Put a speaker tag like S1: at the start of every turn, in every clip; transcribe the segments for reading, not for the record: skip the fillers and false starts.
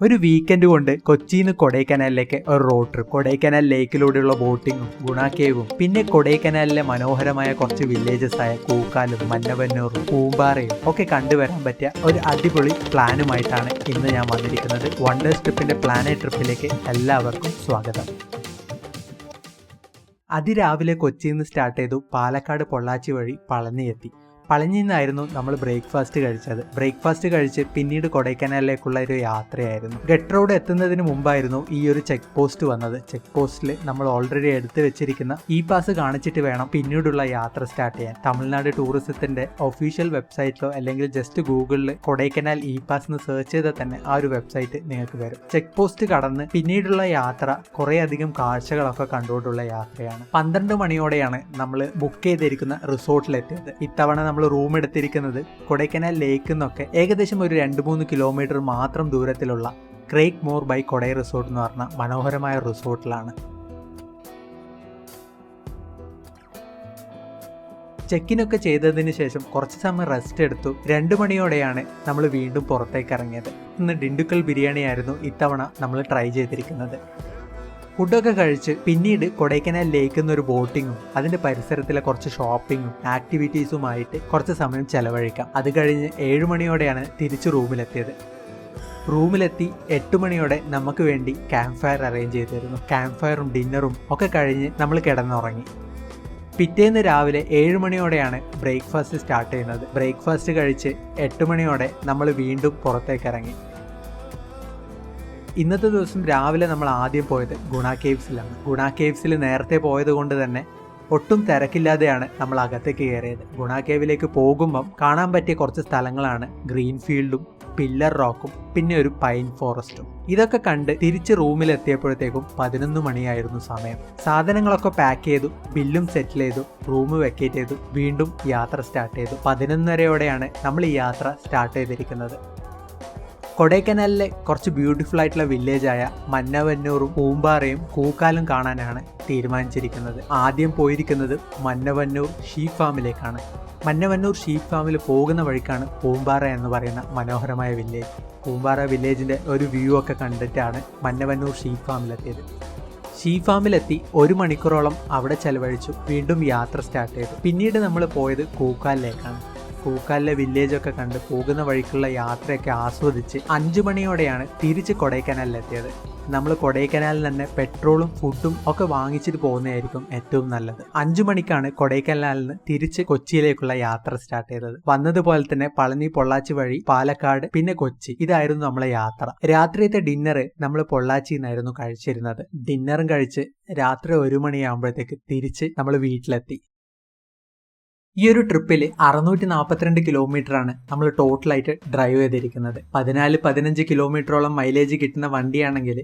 S1: ഒരു വീക്കെൻഡ് കൊണ്ട് കൊച്ചിയിൽ നിന്ന് കൊടൈക്കനാലിലേക്ക് ഒരു റോഡ് ട്രിപ്പ്. കൊടൈക്കനാൽ ലേക്കിലൂടെയുള്ള ബോട്ടിങ്ങും ഗുണ കേവും പിന്നെ കൊടൈക്കനാലിലെ മനോഹരമായ കുറച്ച് വില്ലേജസ് ആയ കൂക്കാലും മന്നവന്നൂറും പൂമ്പാറയും ഒക്കെ കണ്ടുവരാൻ പറ്റിയ ഒരു അടിപൊളി പ്ലാനുമായിട്ടാണ് ഇന്ന് ഞാൻ വന്നിരിക്കുന്നത്. വണ്ടേഴ്സ് ട്രിപ്പിന്റെ പ്ലാനറ്റ് ട്രിപ്പിലേക്ക് എല്ലാവർക്കും സ്വാഗതം. അതിരാവിലെ കൊച്ചിയിൽ നിന്ന് സ്റ്റാർട്ട് ചെയ്തു പാലക്കാട് പൊള്ളാച്ചി വഴി പളനി എത്തി. പളനിയിൽ നിന്നായിരുന്നു നമ്മൾ ബ്രേക്ക്ഫാസ്റ്റ് കഴിച്ചത്. ബ്രേക്ക്ഫാസ്റ്റ് കഴിച്ച് പിന്നീട് കൊടൈക്കനാലിലേക്കുള്ള ഒരു യാത്രയായിരുന്നു. ഗട്ട് റോഡ് എത്തുന്നതിന് മുമ്പായിരുന്നു ഈ ഒരു ചെക്ക് പോസ്റ്റ് വന്നത്. ചെക്ക് പോസ്റ്റിൽ നമ്മൾ ഓൾറെഡി എടുത്തു വെച്ചിരിക്കുന്ന ഇ പാസ് കാണിച്ചിട്ട് വേണം പിന്നീടുള്ള യാത്ര സ്റ്റാർട്ട് ചെയ്യാൻ. തമിഴ്നാട് ടൂറിസത്തിന്റെ ഒഫീഷ്യൽ വെബ്സൈറ്റിലോ അല്ലെങ്കിൽ ജസ്റ്റ് ഗൂഗിളിൽ കൊടൈക്കനാൽ ഇ പാസ് എന്ന് സെർച്ച് ചെയ്താൽ തന്നെ ആ ഒരു വെബ്സൈറ്റ് നിങ്ങൾക്ക് വരും. ചെക്ക് പോസ്റ്റ് കടന്ന് പിന്നീടുള്ള യാത്ര കുറേ അധികം കാഴ്ചകളൊക്കെ കണ്ടുകൊണ്ടുള്ള യാത്രയാണ്. 12 മണിയോടെയാണ് നമ്മൾ ബുക്ക് ചെയ്തിരിക്കുന്ന റിസോർട്ടിലെത്തിയത്. ഇത്തവണ നമ്മൾ റൂം എടുത്തിരിക്കുന്നത് കൊടൈക്കനാൽ ലേക്ക് നിന്നൊക്കെ ഏകദേശം ഒരു 2-3 കിലോമീറ്റർ മാത്രം ദൂരത്തിലുള്ള Creek more by Kodai resort എന്ന് പറഞ്ഞ മനോഹരമായ റിസോർട്ടിലാണ്. ചെക്കിനൊക്കെ ചെയ്തതിന് ശേഷം കുറച്ച് സമയം റെസ്റ്റ് എടുത്തു. 2 മണിയോടെയാണ് നമ്മൾ വീണ്ടും പുറത്തേക്ക് ഇറങ്ങിയത്. ഇന്ന് ഡിണ്ടുക്കൽ ബിരിയാണി ആയിരുന്നു ഇത്തവണ നമ്മൾ ട്രൈ ചെയ്തിരിക്കുന്നത്. ഫുഡൊക്കെ കഴിച്ച് പിന്നീട് കൊടൈക്കനാൽ ലേക്ക് എന്നൊരു ബോട്ടിങ്ങും അതിന്റെ പരിസരത്തിലെ കുറച്ച് ഷോപ്പിങ്ങും ആക്ടിവിറ്റീസുമായിട്ട് കുറച്ച് സമയം ചെലവഴിക്കാം. അത് കഴിഞ്ഞ് 7 മണിയോടെയാണ് തിരിച്ച് റൂമിലെത്തിയത്. റൂമിലെത്തി 8 മണിയോടെ നമുക്ക് വേണ്ടി ക്യാമ്പ് ഫയർ അറേഞ്ച് ചെയ്തിരുന്നു. ക്യാമ്പ് ഫയറും ഡിന്നറും ഒക്കെ കഴിഞ്ഞ് നമ്മൾ കിടന്നുറങ്ങി. പിറ്റേന്ന് രാവിലെ 7 മണിയോടെയാണ് ബ്രേക്ക്ഫാസ്റ്റ് സ്റ്റാർട്ട് ചെയ്യുന്നത്. ബ്രേക്ക്ഫാസ്റ്റ് കഴിച്ച് 8 മണിയോടെ നമ്മൾ വീണ്ടും പുറത്തേക്ക് ഇറങ്ങി. ഇന്നത്തെ ദിവസം രാവിലെ നമ്മൾ ആദ്യം പോയത് ഗുണ കേവ്സിലാണ്. ഗുണ കേവ്സിൽ നേരത്തെ പോയത് കൊണ്ട് തന്നെ ഒട്ടും തിരക്കില്ലാതെയാണ് നമ്മൾ അകത്തേക്ക് കയറിയത്. ഗുണ കേവിലേക്ക് പോകുമ്പം കാണാൻ പറ്റിയ കുറച്ച് സ്ഥലങ്ങളാണ് ഗ്രീൻ ഫീൽഡും പില്ലർ റോക്കും പിന്നെ ഒരു പൈൻ ഫോറസ്റ്റും. ഇതൊക്കെ കണ്ട് തിരിച്ച് റൂമിലെത്തിയപ്പോഴത്തേക്കും 11 മണിയായിരുന്നു സമയം. സാധനങ്ങളൊക്കെ പാക്ക് ചെയ്തു, ബില്ലും സെറ്റിൽ ചെയ്തു, റൂം വെക്കേറ്റ് ചെയ്തു, വീണ്ടും യാത്ര സ്റ്റാർട്ട് ചെയ്തു. 11:30യോടെയാണ് നമ്മൾ ഈ യാത്ര സ്റ്റാർട്ട് ചെയ്തിരിക്കുന്നത്. കൊടൈക്കനാലിലെ കുറച്ച് ബ്യൂട്ടിഫുൾ ആയിട്ടുള്ള വില്ലേജായ മന്നവന്നൂറും പൂമ്പാറയും കൂക്കാലും കാണാനാണ് തീരുമാനിച്ചിരിക്കുന്നത്. ആദ്യം പോയിരിക്കുന്നത് മന്നവന്നൂർ ഷീപ്പ് ഫാമിലേക്കാണ്. മന്നവന്നൂർ ഷീപ്പ് ഫാമിൽ പോകുന്ന വഴിക്കാണ് പൂമ്പാറ എന്ന് പറയുന്ന മനോഹരമായ വില്ലേജ്. പൂമ്പാറ വില്ലേജിൻ്റെ ഒരു വ്യൂ ഒക്കെ കണ്ടിട്ടാണ് മന്നവന്നൂർ ഷീപ്പ് ഫാമിലെത്തിയത്. ഷീപ്പ് ഫാമിലെത്തി 1 മണിക്കൂറോളം അവിടെ ചെലവഴിച്ചു. വീണ്ടും യാത്ര സ്റ്റാർട്ട് ചെയ്തു. പിന്നീട് നമ്മൾ പോയത് കൂക്കാലിലേക്കാണ്. കൂക്കാലിലെ വില്ലേജൊക്കെ കണ്ട് പോകുന്ന വഴിക്കുള്ള യാത്രയൊക്കെ ആസ്വദിച്ച് 5 മണിയോടെയാണ് തിരിച്ച് കൊടൈക്കനാലിലെത്തിയത്. നമ്മൾ കൊടൈക്കനാലിൽ തന്നെ പെട്രോളും ഫുഡും ഒക്കെ വാങ്ങിച്ചിട്ട് പോകുന്നതായിരിക്കും ഏറ്റവും നല്ലത്. 5 മണിക്കാണ് കൊടൈക്കനാലിൽ നിന്ന് തിരിച്ച് കൊച്ചിയിലേക്കുള്ള യാത്ര സ്റ്റാർട്ട് ചെയ്തത്. വന്നതുപോലെ തന്നെ പളനി പൊള്ളാച്ചി വഴി പാലക്കാട് പിന്നെ കൊച്ചി, ഇതായിരുന്നു നമ്മളെ യാത്ര. രാത്രിയത്തെ ഡിന്നർ നമ്മൾ പൊള്ളാച്ചിയിൽ നിന്നായിരുന്നു കഴിച്ചിരുന്നത്. ഡിന്നറും കഴിച്ച് രാത്രി 1 മണിയാകുമ്പോഴത്തേക്ക് തിരിച്ച് നമ്മൾ വീട്ടിലെത്തി. ഈ ഒരു ട്രിപ്പിൽ 642 കിലോമീറ്ററാണ് നമ്മൾ ടോട്ടലായിട്ട് ഡ്രൈവ് ചെയ്തിരിക്കുന്നത്. 14-15 കിലോമീറ്ററോളം മൈലേജ് കിട്ടുന്ന വണ്ടിയാണെങ്കിൽ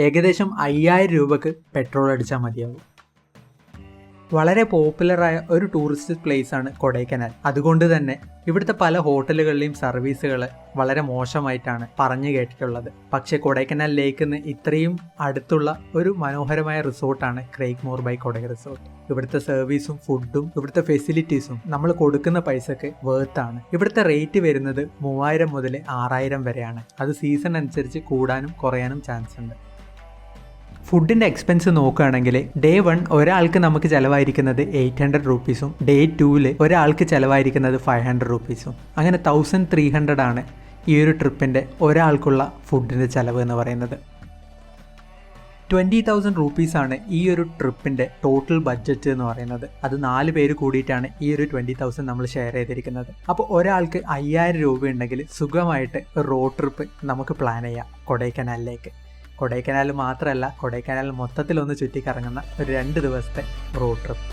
S1: ഏകദേശം 5000 രൂപക്ക് പെട്രോൾ അടിച്ചാൽ മതിയാവും. വളരെ പോപ്പുലറായ ഒരു ടൂറിസ്റ്റ് പ്ലേസ് ആണ് കൊടൈക്കനാൽ. അതുകൊണ്ട് തന്നെ ഇവിടുത്തെ പല ഹോട്ടലുകളിലെയും സർവീസുകൾ വളരെ മോശമായിട്ടാണ് പറഞ്ഞു കേട്ടിട്ടുള്ളത്. പക്ഷേ കൊടൈക്കനാൽ ലേക്ക് നിന്ന് ഇത്രയും അടുത്തുള്ള ഒരു മനോഹരമായ റിസോർട്ടാണ് Creek more by Kodai resort. ഇവിടുത്തെ സർവീസും ഫുഡും ഇവിടുത്തെ ഫെസിലിറ്റീസും നമ്മൾ കൊടുക്കുന്ന പൈസക്ക് വേർത്താണ്. ഇവിടുത്തെ റേറ്റ് വരുന്നത് 3000 മുതൽ 6000 വരെയാണ്. അത് സീസൺ അനുസരിച്ച് കൂടാനും കുറയാനും ചാൻസ് ഉണ്ട്. ഫുഡിൻ്റെ എക്സ്പെൻസ് നോക്കുകയാണെങ്കിൽ ഡേ 1 ഒരാൾക്ക് നമുക്ക് ചിലവായിരിക്കുന്നത് 800 രൂപീസും ഡേ 2 ഒരാൾക്ക് ചിലവായിരിക്കുന്നത് 500 രൂപീസും. അങ്ങനെ 1300 ആണ് ഈ ഒരു ട്രിപ്പിൻ്റെ ഒരാൾക്കുള്ള ഫുഡിൻ്റെ ചിലവ് എന്ന് പറയുന്നത്. 20,000 രൂപീസാണ് ഈ ഒരു ട്രിപ്പിൻ്റെ ടോട്ടൽ ബഡ്ജറ്റ് എന്ന് പറയുന്നത്. അത് 4 പേര് കൂടിയിട്ടാണ് ഈ ഒരു 20,000 നമ്മൾ ഷെയർ ചെയ്തിരിക്കുന്നത്. അപ്പോൾ ഒരാൾക്ക് 5000 രൂപ ഉണ്ടെങ്കിൽ സുഖമായിട്ട് റോഡ് ട്രിപ്പ് നമുക്ക് പ്ലാൻ ചെയ്യാം കൊടൈക്കനാലിലേക്ക്. കൊടൈക്കനാൽ മാത്രമല്ല, കൊടൈക്കനാൽ മൊത്തത്തിലൊന്ന് ചുറ്റിക്കറങ്ങുന്ന ഒരു 2 ദിവസത്തെ റോഡ് ട്രിപ്പ്.